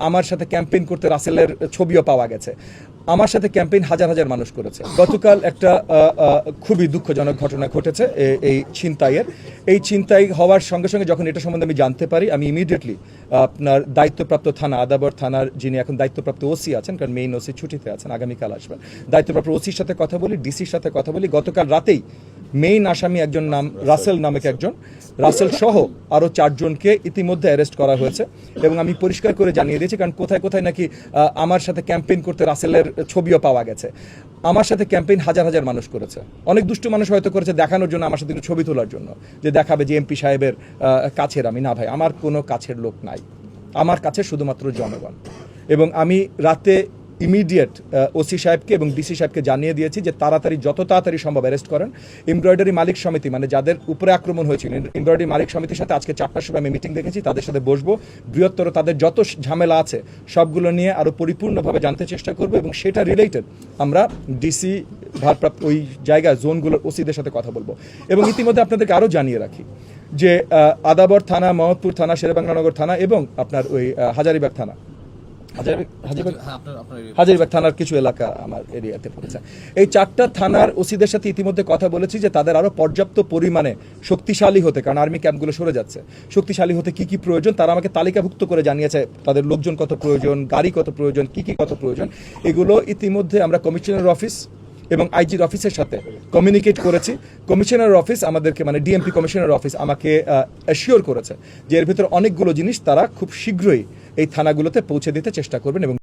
আমার সাথে ক্যাম্পেইন করতে রাসেলের ছবিও পাওয়া গেছে। আমার সাথে ক্যাম্পেইন হাজার হাজার মানুষ করেছে। গতকাল একটা খুবই দুঃখজনক ঘটনা ঘটেছে এই ছিনতাইয়ের। এই ছিনতাই হওয়ার সঙ্গে সঙ্গে যখন এটা সম্বন্ধে আমি জানতে পারি, আমি ইমিডিয়েটলি আপনার দায়িত্বপ্রাপ্ত থানা আদাবর থানার যিনি এখন দায়িত্বপ্রাপ্ত ওসি আছেন, কারণ মেইন ওসি ছুটিতে আছেন, আগামীকাল আসবেন, দায়িত্বপ্রাপ্ত ওসির সাথে কথা বলি, ডিসির সাথে কথা বলি। গতকাল রাতেই মেইন আসামি একজন নাম রাসেল নামক একজন, রাসেল সহ আরও 4 জনকে ইতিমধ্যে অ্যারেস্ট করা হয়েছে। এবং আমি পরিষ্কার করে জানিয়ে দিয়েছি, কারণ কোথায় কোথায় নাকি আমার সাথে ক্যাম্পেইন করতে রাসেলের ছবিও পাওয়া গেছে। আমার সাথে ক্যাম্পেইন হাজার হাজার মানুষ করেছে। অনেক দুষ্ট মানুষ হয়তো করেছে দেখানোর জন্য, আমার সাথে একটু ছবি তোলার জন্য, যে দেখাবে যে এমপি সাহেবের কাছের আমি। না ভাই, আমার কোনো কাছের লোক নাই, আমার কাছে শুধুমাত্র জনগণ। এবং আমি রাতে ইমিডিয়েট ওসি সাহেবকে এবং ডিসি সাহেবকে জানিয়ে দিয়েছি যে তাড়াতাড়ি, যত তাড়াতাড়ি সম্ভব অ্যারেস্ট করেন। এমব্রয়ডারি মালিক সমিতি, মানে যাদের উপরে আক্রমণ হয়েছিল, এমব্রয়ডারি মালিক সমিতির সাথে আজকে 4টার সময় আমি মিটিং দেখেছি, তাদের সাথে বসবো, বৃহত্তর তাদের যত ঝামেলা আছে সবগুলো নিয়ে আরও পরিপূর্ণভাবে জানতে চেষ্টা করব। এবং সেটা রিলেটেড আমরা ডিসি ভারপ্রাপ্ত ওই জায়গায় জোনগুলোর ওসিদের সাথে কথা বলবো। এবং ইতিমধ্যে আপনাদেরকে আরও জানিয়ে রাখি যে আদাবর থানা, মোহাম্মদপুর থানা, শেরেবাংলানগর থানা এবং আপনার ওই হাজারীবাগ থানা, হাজারীবাগ থানার কিছু এলাকা আমার এরিয়াতে পড়েছে। এই 4টা থানার ওসিদের সাথে ইতিমধ্যে কথা বলেছি যে তাদের আরও পর্যাপ্ত পরিমাণে শক্তিশালী হতে, কারণ আর্মি ক্যাম্পগুলো সরে যাচ্ছে, শক্তিশালী হতে কি কি প্রয়োজন তারা আমাকে তালিকাভুক্ত করে জানিয়েছে। তাদের লোকজন কত প্রয়োজন, গাড়ি কত প্রয়োজন, কি কি কত প্রয়োজন, এগুলো ইতিমধ্যে আমরা কমিশনার অফিস এবং আইজির অফিসের সাথে কমিউনিকেট করেছি। কমিশনার অফিস আমাদেরকে, মানে ডিএমপি কমিশনার অফিস আমাকে অ্যাসিওর করেছে যে এর ভিতরে অনেকগুলো জিনিস তারা খুব শীঘ্রই এই থানাগুলোতে পৌঁছে দিতে চেষ্টা করবেন। এবং